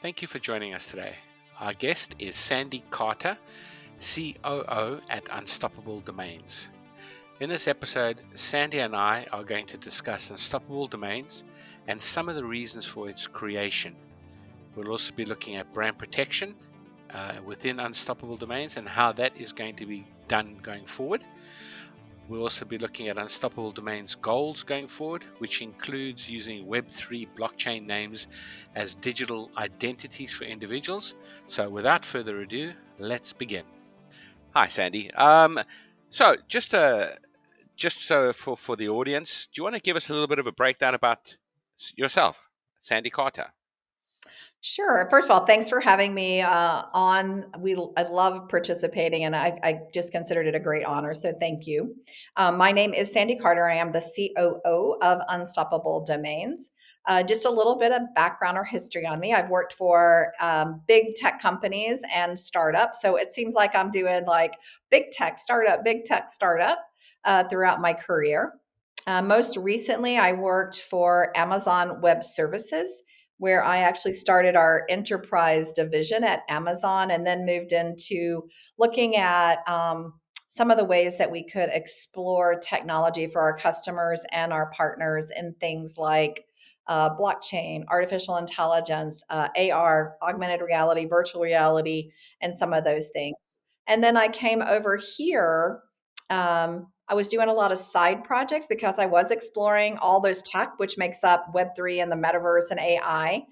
Thank you for joining us today. Our guest is Sandy Carter, COO at Unstoppable Domains. In this episode, Sandy and I are going to discuss Unstoppable Domains and some of the reasons for its creation. We'll also be looking at brand protection within Unstoppable Domains and how that is going to be done going forward. We'll also be looking at Unstoppable Domains goals going forward, which includes using Web3 blockchain names as digital identities for individuals. So without further ado, let's begin. Hi, Sandy. So just so for the audience, do you want to give us a little bit of a breakdown about yourself, Sandy Carter? Sure. First of all, thanks for having me on. I love participating, and I just considered it a great honor. So thank you. My name is Sandy Carter. I am the COO of Unstoppable Domains. Just a little bit of background or history on me. I've worked for big tech companies and startups. So it seems like I'm doing like big tech startup throughout my career. Most recently, I worked for Amazon Web Services, where I actually started our enterprise division at Amazon and then moved into looking at some of the ways that we could explore technology for our customers and our partners in things like blockchain, artificial intelligence, AR, augmented reality, virtual reality, and some of those things. And then I came over here. I was doing a lot of side projects because I was exploring all those tech, which makes up Web3 and the metaverse and AI.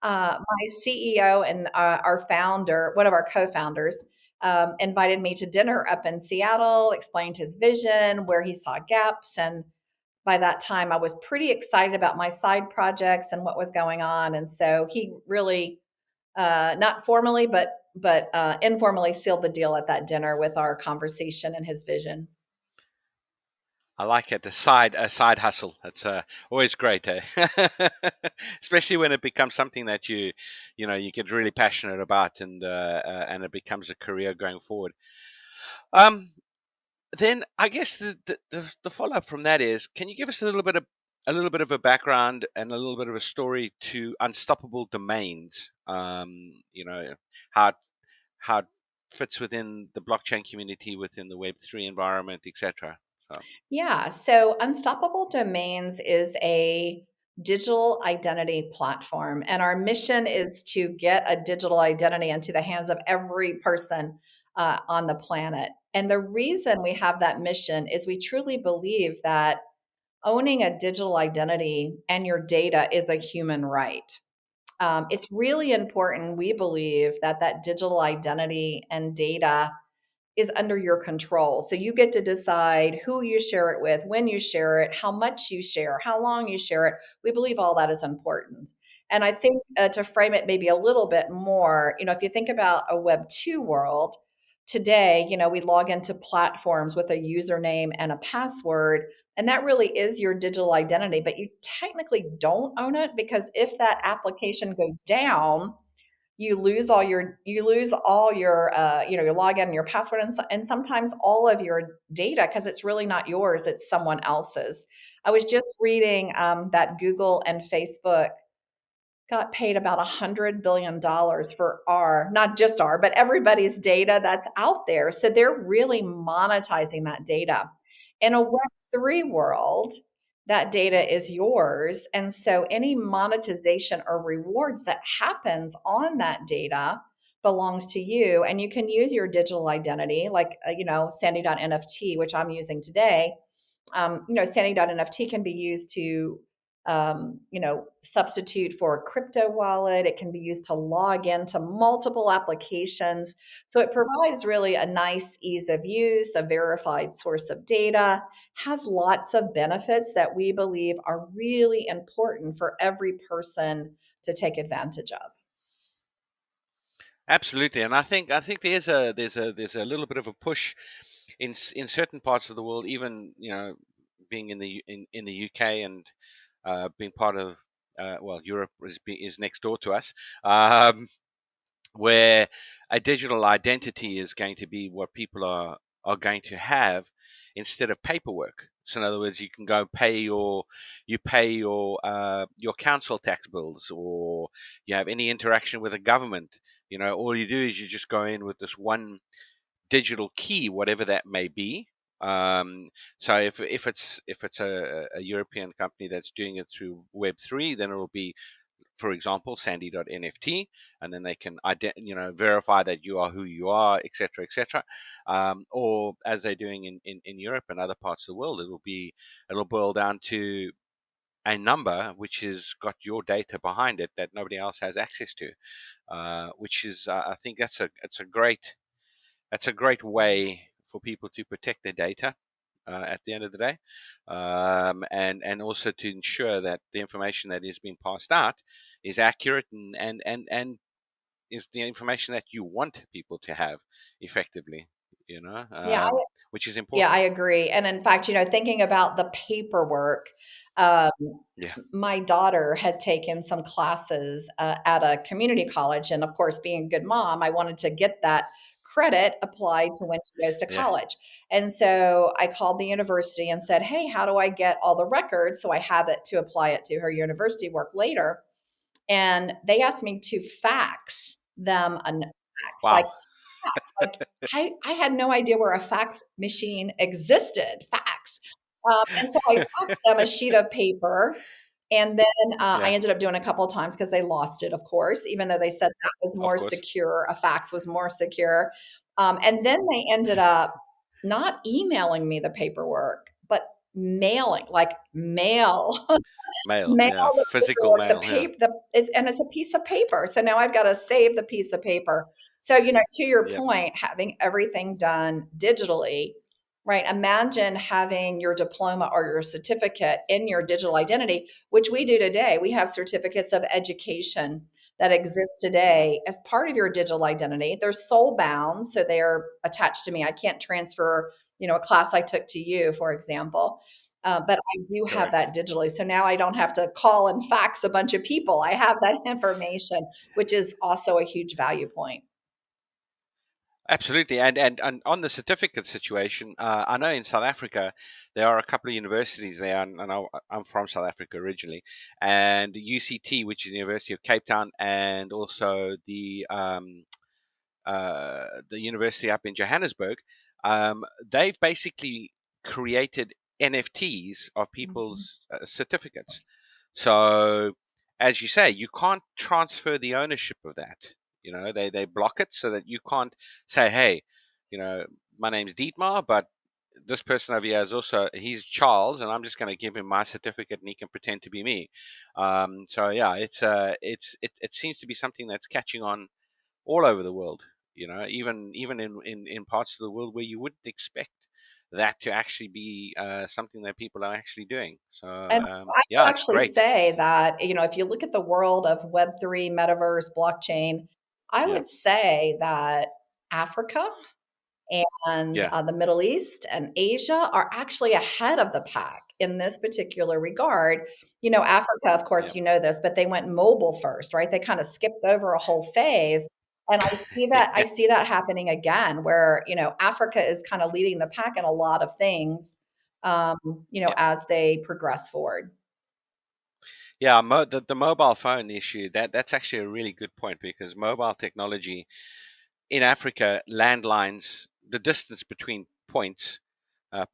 My CEO and our founder, one of our co founders, invited me to dinner up in Seattle, explained his vision, where he saw gaps. And by that time, I was pretty excited about my side projects and what was going on. And so he really, not formally, but informally sealed the deal at that dinner with our conversation and his vision. I like it. A side hustle. It's always great, eh? Especially when it becomes something that you get really passionate about, and it becomes a career going forward. Um, then I guess the follow up from that is, can you give us a little bit of a background and a little bit of a story to Unstoppable Domains? How it, how it fits within the blockchain community, within the Web3 environment, etc. So. Yeah. So Unstoppable Domains is a digital identity platform. And our mission is to get a digital identity into the hands of every person on the planet. And the reason we have that mission is we truly believe that owning a digital identity and your data is a human right. It's really important, we believe, that that digital identity and data is under your control. So you get to decide who you share it with, when you share it, how much you share, how long you share it. We believe all that is important. And I think to frame it maybe a little bit more, if you think about a Web 2 world, today, we log into platforms with a username and a password, and that really is your digital identity, but you technically don't own it because if that application goes down, you lose all your your login and your password and sometimes all of your data because it's really not yours, it's someone else's. I was just reading that Google and Facebook got paid about $100 billion for our, not just our, but everybody's data that's out there. So they're really monetizing that data. In a Web3 world, that data is yours. And so any monetization or rewards that happens on that data belongs to you. And you can use your digital identity, like, Sandy.nft, which I'm using today. Sandy.nft can be used to substitute for a crypto wallet. It can be used to log into multiple applications. So it provides really a nice ease of use, a verified source of data, has lots of benefits that we believe are really important for every person to take advantage of. Absolutely, and I think there's a little bit of a push in certain parts of the world, even being in the UK and being part of Europe is next door to us, where a digital identity is going to be what people are going to have instead of paperwork. So in other words, you can go pay your council tax bills, or you have any interaction with the government. All you do is you just go in with this one digital key, whatever that may be. So if it's a European company that's doing it through Web3, then it will be, for example, sandy.nft, and then they can verify that you are who you are, etc., etc. Or as they're doing in Europe and other parts of the world, it'll boil down to a number which has got your data behind it that nobody else has access to, which is I think that's a great way for people to protect their data at the end of the day, and also to ensure that the information that is being passed out is accurate, and is the information that you want people to have effectively, Yeah, which is yeah, I important. agree. And in fact, thinking about the paperwork, um, Yeah, my daughter had taken some classes at a community college. And of course, being a good mom, I wanted to get that credit applied to when she goes to yeah, college. And so I called the university and said, "Hey, how do I get all the records so I have it to apply it to her university work later?" And they asked me to fax them a fax. wow, Like, I had no idea where a fax machine existed, fax. And so I faxed them a sheet of paper, and then, I yeah, ended up doing a couple of times because they lost it, of course, even though they said that was of more course, secure, a fax was more secure. And then they ended up not emailing me the paperwork, but mailing, like mail mail, mail yeah, the physical paperwork, mail, yeah, it's a piece of paper. So now I've got to save the piece of paper. So, to your yeah, point, having everything done digitally, right? Imagine having your diploma or your certificate in your digital identity, which we do today. We have certificates of education that exist mm, today as part of your digital identity. They're soul bound, so they're attached to me. I can't transfer, a class I took to you, for example. But I do have correct. that digitally. So now I don't have to call and fax a bunch of people. I have that information, which is also a huge value point. Absolutely, and on the certificate situation, I know in South Africa there are a couple of universities there, and I'm from South Africa originally, and UCT, which is the University of Cape Town, and also the university up in Johannesburg. They've basically created NFTs of Mhm. people's certificates. So, as you say, you can't transfer the ownership of that. They block it so that you can't say, "Hey, you know, my name's Dietmar, but this person over here is also he's Charles, and I'm just going to give him my certificate, and he can pretend to be me." So yeah, it seems to be something that's catching on all over the world. Even in parts of the world where you wouldn't expect that to actually be something that people are actually doing. So And I yeah, would it's actually great. say that, if you look at the world of Web3, metaverse, blockchain, I Yeah, would say that Africa and yeah, the Middle East and Asia are actually ahead of the pack in this particular regard. Africa, of yeah, course, this, but they went mobile first, right? They kind of skipped over a whole phase. And I see that I yeah, see that happening again, where Africa is kind of leading the pack in a lot of things, um, yeah. as they progress forward. Yeah, the mobile phone issue, that's actually a really good point, because mobile technology in Africa, landlines, the distance between points,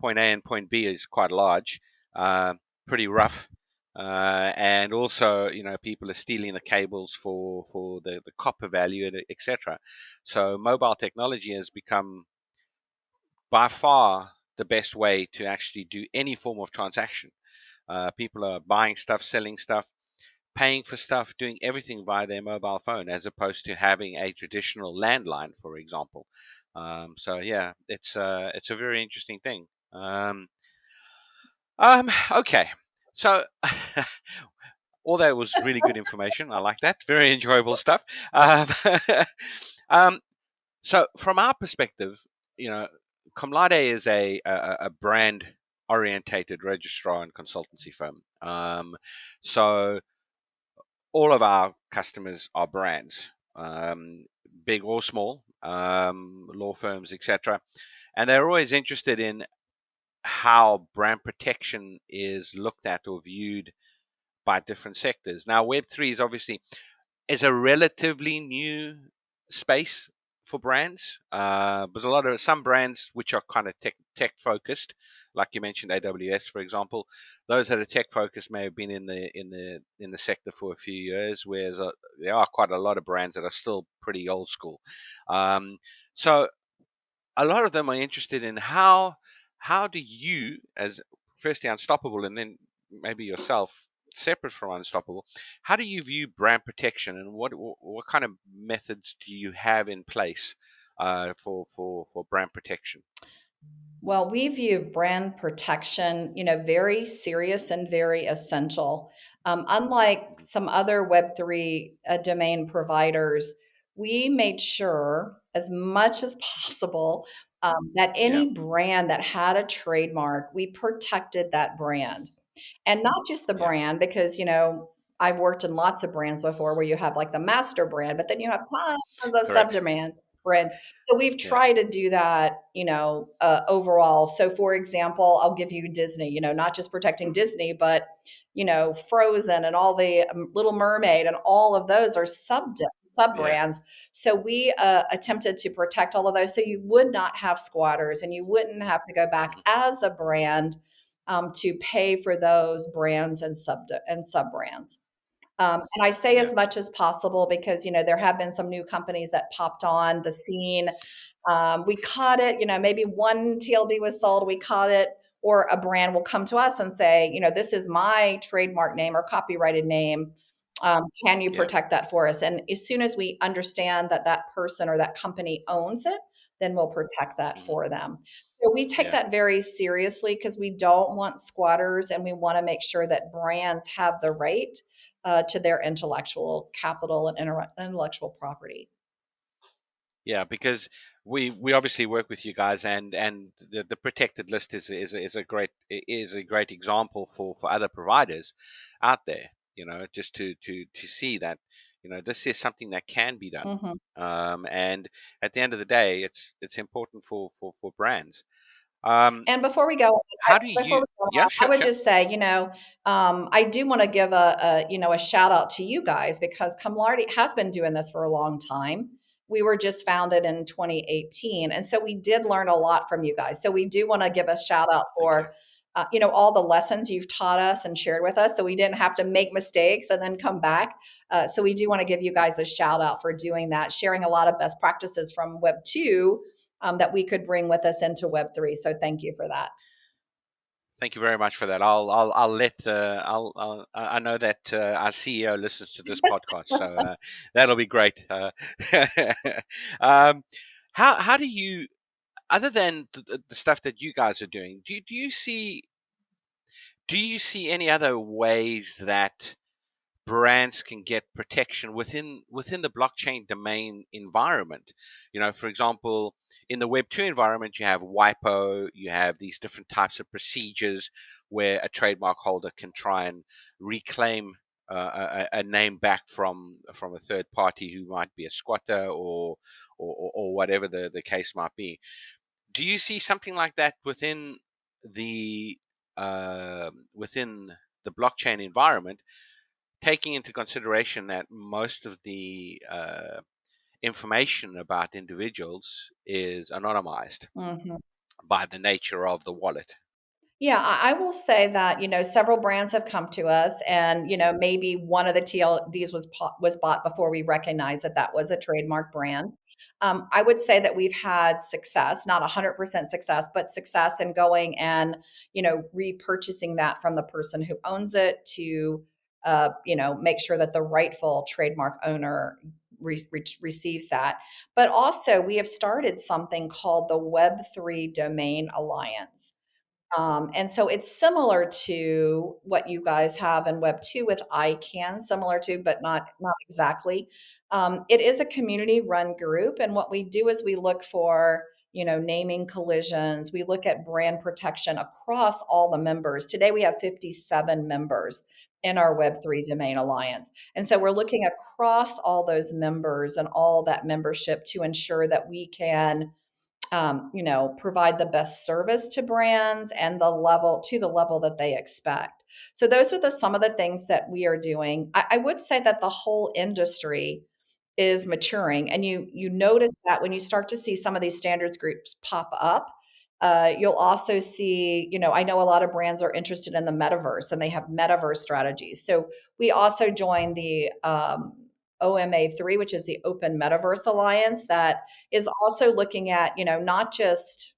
point A and point B, is quite large, uh, pretty rough. And also, people are stealing the cables for the copper value, etc. So mobile technology has become by far the best way to actually do any form of transaction. People are buying stuff, selling stuff, paying for stuff, doing everything via their mobile phone, as opposed to having a traditional landline, for example. So yeah, it's a very interesting thing. Okay, so all that was really good information. I like that. Very enjoyable stuff. Um, um, so from our perspective, you know, Comlade is a brand orientated registrar and consultancy firm. So all of our customers are brands, big or small, law firms, etc., and they're always interested in how brand protection is looked at or viewed by different sectors. Now, Web3 is a relatively new space for brands. There's a lot of some brands which are kind of tech focused, like you mentioned, AWS, for example. Those that are tech focused may have been in the sector for a few years, whereas there are quite a lot of brands that are still pretty old school. Um, so a lot of them are interested in how do you, as firstly Unstoppable and then maybe yourself separate from Unstoppable, how do you view brand protection, and what kind of methods do you have in place for brand protection? Well, we view brand protection, very serious and very essential. Unlike some other Web3 domain providers, we made sure as much as possible that Yeah, any brand that had a trademark, we protected that brand. And not just the yeah, brand, because, I've worked in lots of brands before where you have like the master brand, but then you have tons of correct. subdomain brands. So we've Yeah, tried to do that, overall. So for example, I'll give you Disney, not just protecting Disney, but, Frozen and all the Little Mermaid and all of those are sub yeah, brands. So we attempted to protect all of those so you would not have squatters and you wouldn't have to go back mhm, as a brand to pay for those brands and sub brands. And I say yeah, as much as possible because there have been some new companies that popped on the scene. We caught it, maybe one TLD was sold, we caught it, or a brand will come to us and say, this is my trademark name or copyrighted name. Can you yeah, protect that for us? And as soon as we understand that that person or that company owns it, then we'll protect that mhm, for them. So we take yeah. that very seriously because we don't want squatters and we want to make sure that brands have the right to their intellectual capital and intellectual property. Yeah, because we obviously work with you guys, and the protected list is a great example for other providers out there. Just to see that this is something that can be done. Mhm. And at the end of the day, it's important for brands. Um, And before we go, how do before you? we go Yeah, on, I sure, would sure. just say, I do want to give a shout out to you guys because Cumlarty has been doing this for a long time. We were just founded in 2018, and so we did learn a lot from you guys. So we do want to give a shout out Thank you. for, all the lessons you've taught us and shared with us, so we didn't have to make mistakes and then come back. So we do want to give you guys a shout out for doing that, sharing a lot of best practices from Web 2 that we could bring with us into Web 3. So thank you for that. Thank you very much for that. I'll let I know that our CEO listens to this podcast, so that'll be great. Um, how do you, other than the stuff that you guys are doing, do you see any other ways that brands can get protection within the blockchain domain environment? For example, in the Web 2 environment, you have WIPO, you have these different types of procedures where a trademark holder can try and reclaim a name back from a third party who might be a squatter, or whatever the case might be. Do you see something like that the within the blockchain environment, taking into consideration that most of the information about individuals is anonymized Mhm. by the nature of the wallet? Yeah, I will say that, several brands have come to us and, maybe one of the TLDs was bought before we recognized that that was a trademark brand. I would say that we've had success, not 100% success, but success in going and, repurchasing that from the person who owns it to, make sure that the rightful trademark owner receives that. But also, we have started something called the Web3 Domain Alliance. And so it's similar to what you guys have in Web 2 with ICANN, similar to, but not exactly. It is a community-run group, and what we do is we look for, naming collisions. We look at brand protection across all the members. Today we have 57 members in our Web 3 Domain Alliance, and so we're looking across all those members and all that membership to ensure that we can provide the best service to brands and the level that they expect. So those are some of the things that we are doing. I would say that the whole industry is maturing, and you notice that when you start to see some of these standards groups pop up. You'll also see, I know a lot of brands are interested in the metaverse and they have metaverse strategies. So we also joined the OMA3, which is the Open Metaverse Alliance, that is also looking at, not just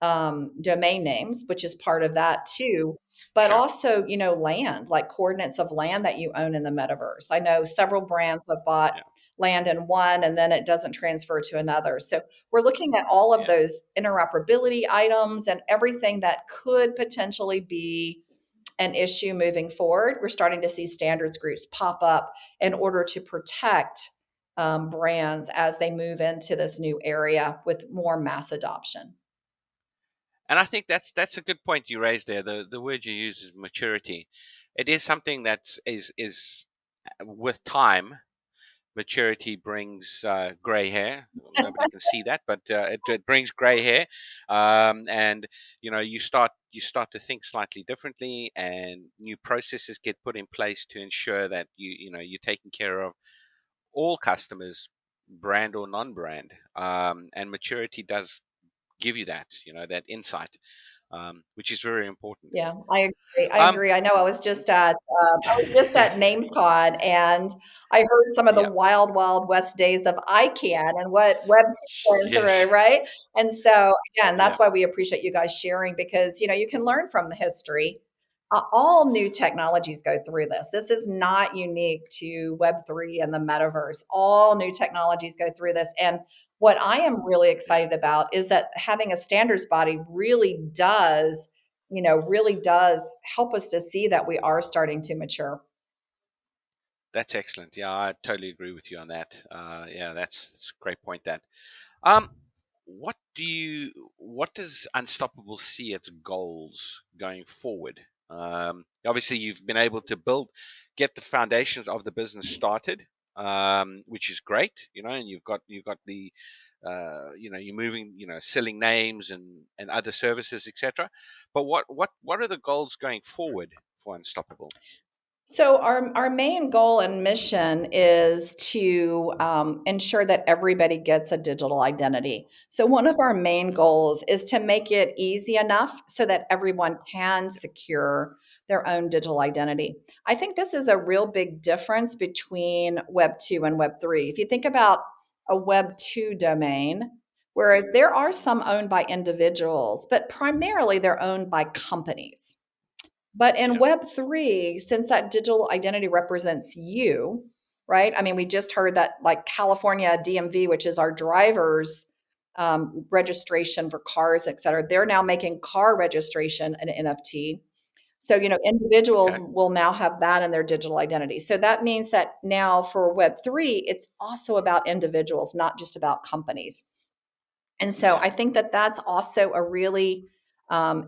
domain names, which is part of that too, but Sure. also, land, like coordinates of land that you own in the metaverse. I know several brands have bought Yeah. land in one and then it doesn't transfer to another. So we're looking at all of Yeah. those interoperability items and everything that could potentially be an issue moving forward. We're starting to see standards groups pop up in order to protect brands as they move into this new area with more mass adoption. And I think that's a good point you raised there. The word you use is maturity. It is something that is with time. Maturity brings gray hair. Nobody can see that, but it brings gray hair, and you start to think slightly differently, and new processes get put in place to ensure that you're taking care of all customers, brand or non-brand, and maturity does give you that insight, which is very important. Yeah, I agree. I Um, agree. I know I was just at NamesCon, and I heard some of the yeah, wild, wild west days of ICANN and what Web2 went yes, through, right? And so again, yeah, that's why we appreciate you guys sharing, because you can learn from the history. All new technologies go through this. This is not unique to Web3 and the metaverse. All new technologies go through this. And what I am really yeah. excited about is that having a standards body really does help us to see that we are starting to mature. That's excellent. Yeah, I totally agree with you on that. Yeah, that's a great point. That. Um, what does Unstoppable see its goals going forward? Obviously, you've been able to get the foundations of the business started, which is great. And you've got the, you're moving, selling names and other services, etc. But what are the goals going forward for Unstoppable? So our main goal and mission is to ensure that everybody gets a digital identity. So one of our main Hmm. goals is to make it easy enough so that everyone can secure their own digital identity. I think this is a real big difference between Web 2 and Web 3. If you think about a Web 2 domain, whereas there are some owned by individuals, but primarily they're owned by companies. But in Yeah, Web3, since that digital identity represents you, right? I mean, we just heard that like California DMV, which is our drivers registration for cars, et cetera, they're now making car registration an NFT. So, individuals okay, will now have that in their digital identity. So that means that now for Web3, it's also about individuals, not just about companies. And so yeah, I think that that's also a really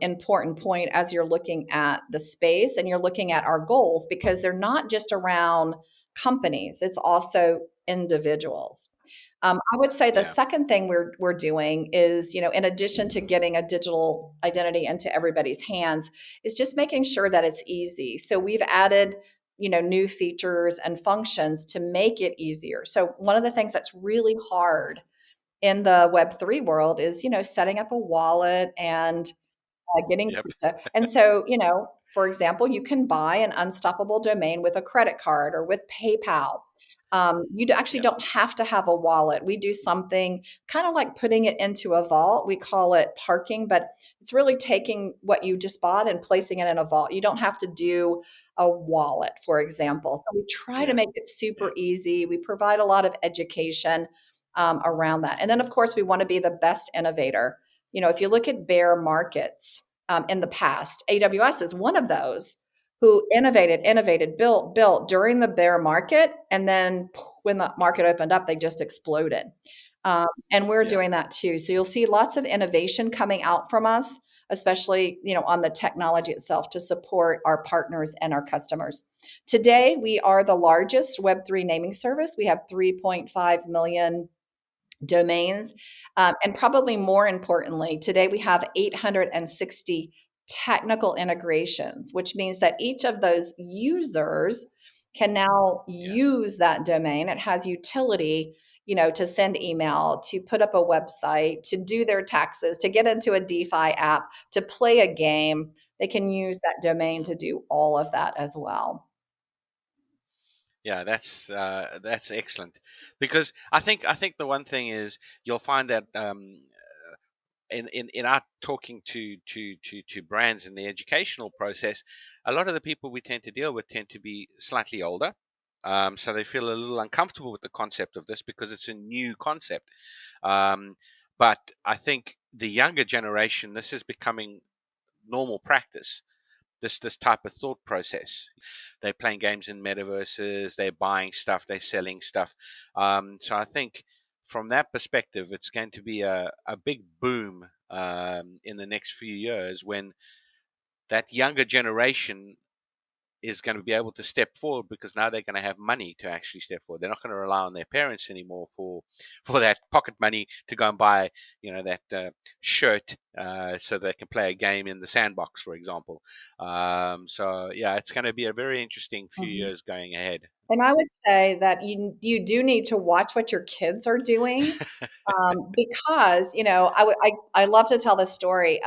important point as you're looking at the space and you're looking at our goals, because they're not just around companies, it's also individuals. I would say the yeah, second thing we're doing is, in addition to getting a digital identity into everybody's hands, is just making sure that it's easy. So we've added, new features and functions to make it easier. So one of the things that's really hard in the Web3 world is, setting up a wallet and getting yep, crypto. And so, for example, you can buy an unstoppable domain with a credit card or with PayPal. Actually yeah, don't have to have a wallet. We do something kind of like putting it into a vault. We call it parking, but it's really taking what you just bought and placing it in a vault. You don't have to do a wallet, for example. So we try to yeah, make it yeah, super easy. We provide a lot of education around that. And then, of course, we want to be the best innovator. If you look at bear markets in the past, AWS is one of those who innovated, built during the bear market. And then when the market opened up, they just exploded. And we're yeah, doing that too. So you'll see lots of innovation coming out from us, especially, on the technology itself to support our partners and our customers. Today, we are the largest Web3 naming service. We have 3.5 million domains. And probably more importantly, today we have 860 technical integrations, which means that each of those users can now Yeah. use that domain. It has utility, to send email, to put up a website, to do their taxes, to get into a DeFi app, to play a game. They can use that domain Mm. to do all of that as well. Yeah, that's excellent, because I think the one thing is you'll find that in our talking to brands in the educational process, a lot of the people we tend to deal with tend to be slightly older. So they feel a little uncomfortable with the concept of this because it's a new concept. Um, but I think the younger generation, this is becoming normal practice. This type of thought process. They're playing games in metaverses. They're buying stuff. They're selling stuff. So I think from that perspective, it's going to be a big boom in the next few years when that younger generation is going to be able to step forward, because now they're going to have money to actually step forward. They're not going to rely on their parents anymore for that pocket money to go and buy, that shirt, so they can play a game in the sandbox, for example. So yeah, it's going to be a very interesting few Mhm. years going ahead. And I would say that you do need to watch what your kids are doing, because I love to tell this story.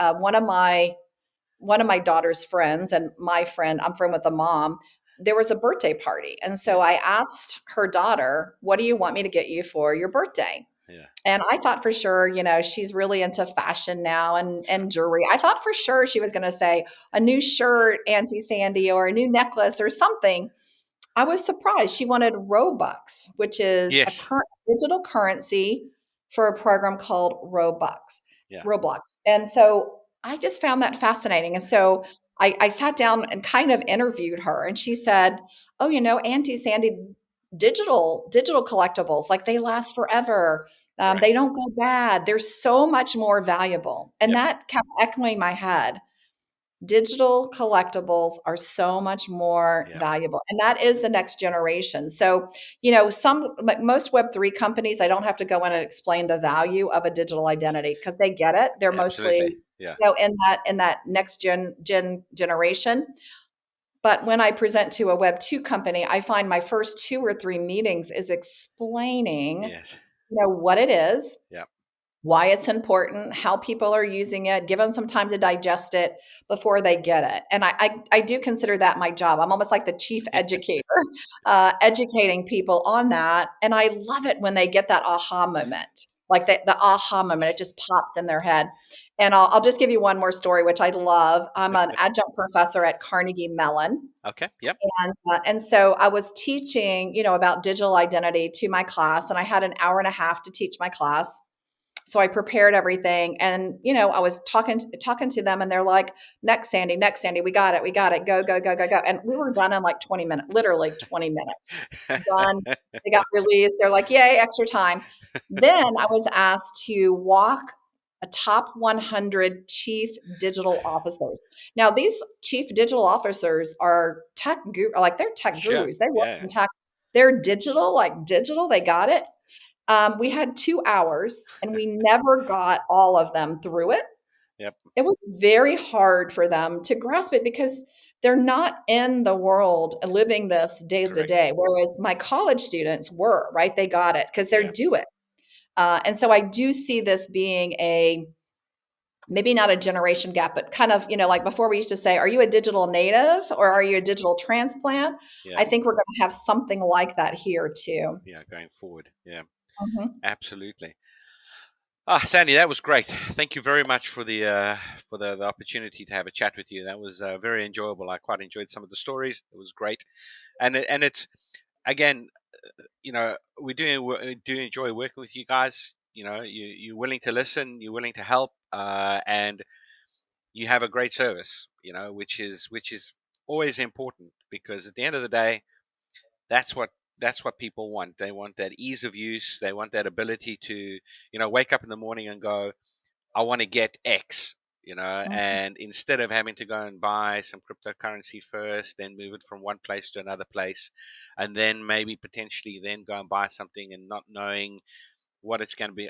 One of my daughter's friends and my friend, I'm friend with the mom. There was a birthday party, and so Yes. I asked her daughter, "What do you want me to get you for your birthday?" Yeah. And I thought for sure, she's really into fashion now and Sure. jewelry. I thought for sure she was going to say a new shirt, Auntie Sandy, or a new necklace or something. I was surprised. She wanted Robux, which is a Yes. current digital currency for a program called Yeah. Roblox. And so I just found that fascinating. And so I sat down and kind of interviewed her, and she said, "Oh, Auntie Sandy, digital collectibles, like they last forever. They Correct. don't go bad. They're so much more valuable." And Yep. that kept echoing my head. Digital collectibles are so much more Yeah. valuable, and that is the next generation. So, most Web3 companies, I don't have to go in and explain the value of a digital identity because they get it. They're mostly, Absolutely. Yeah. in that next generation. But when I present to a Web2 company, I find my first 2 or 3 meetings is explaining, Yes. what it is, Yep. why it's important, how people are using it, give them some time to digest it before they get it. And I do consider that my job. I'm almost like the chief educator, educating people on that. And I love it when they get that aha moment, like the aha moment. It just pops in their head. And I'll just give you one more story, which I love. I'm an adjunct professor at Carnegie Mellon. Okay. Yep. And so I was teaching, about digital identity to my class, and I had an hour and a half to teach my class. So I prepared everything, and I was talking to them, and they're like, next Sandy, we got it, go, go, go, go, go." And we were done in like 20 minutes, literally 20 minutes done. They got released. They're like, "Yay, extra time." Then I was asked to walk a top 100 chief digital officers. Now these chief digital officers are like they're tech Sure. gurus. They work Yeah. in tech. They're digital, like digital. They got it. We had 2 hours, and we never got all of them through it. Yep. It was very hard for them to grasp it because they're not in the world living this day to Correct. day, whereas my college students were, right? They got it because 'cause they're Yeah. do it. And so I do see this being a maybe not a generation gap, but kind of, like before we used to say, "Are you a digital native or are you a digital transplant?" Yeah. I think we're gonna have something like that here too. Yeah. Going forward. Yeah. Mhm. Absolutely. Sandy, that was great. Thank you very much for the opportunity to have a chat with you. That was very enjoyable. I quite enjoyed some of the stories. It was great, and it's again, we do enjoy working with you guys. You're willing to listen, you're willing to help, and you have a great service. Which is always important, because at the end of the day, that's what people want. They want that ease of use. They want that ability to wake up in the morning and go, I want to get X, Mhm. and instead of having to go and buy some cryptocurrency first, then move it from one place to another place, and then maybe potentially then go and buy something and not knowing what it's going to be,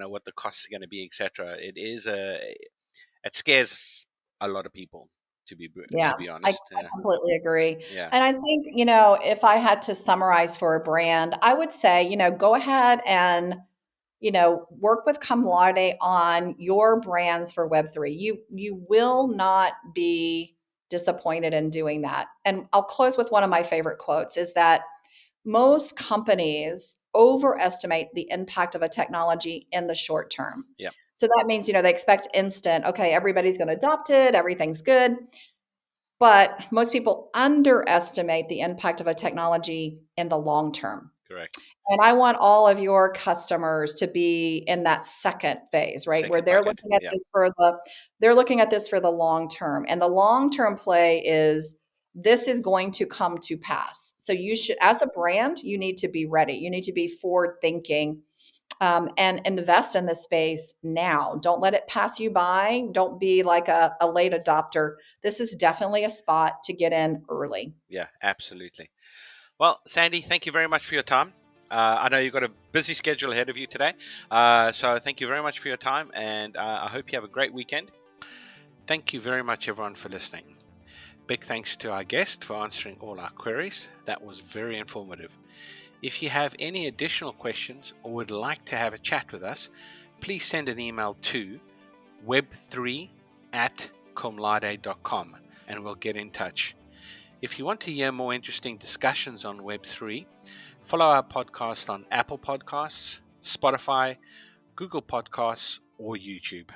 what the costs are going to be, etc. It scares a lot of people, Yeah, to be I honest. completely agree. Yeah, And I think, if I had to summarize for a brand, I would say, go ahead and, work with Laude on your brands for Web3. You will not be disappointed in doing that. And I'll close with one of my favorite quotes is that most companies overestimate the impact of a technology in the short term. yeah, So that means, they expect instant, okay, everybody's going to adopt it, everything's good. But most people underestimate the impact of a technology in the long term. correct. And I want all of your customers to be in that second phase, right? Where Second bucket. Yeah, they're looking at this for the long term. And the long-term play is this is going to come to pass. So you should, as a brand, you need to be ready. You need to be forward thinking, and invest in this space now. Don't let it pass you by. Don't be like a late adopter. This is definitely a spot to get in early. yeah, absolutely. Well, Sandy, thank you very much for your time. I know you've got a busy schedule ahead of you today. So thank you very much for your time, and I hope you have a great weekend. Thank you very much, everyone, for listening. Big thanks to our guest for answering all our queries. That was very informative. If you have any additional questions or would like to have a chat with us, please send an email to web3@comlade.com and we'll get in touch. If you want to hear more interesting discussions on Web3, follow our podcast on Apple Podcasts, Spotify, Google Podcasts, or YouTube.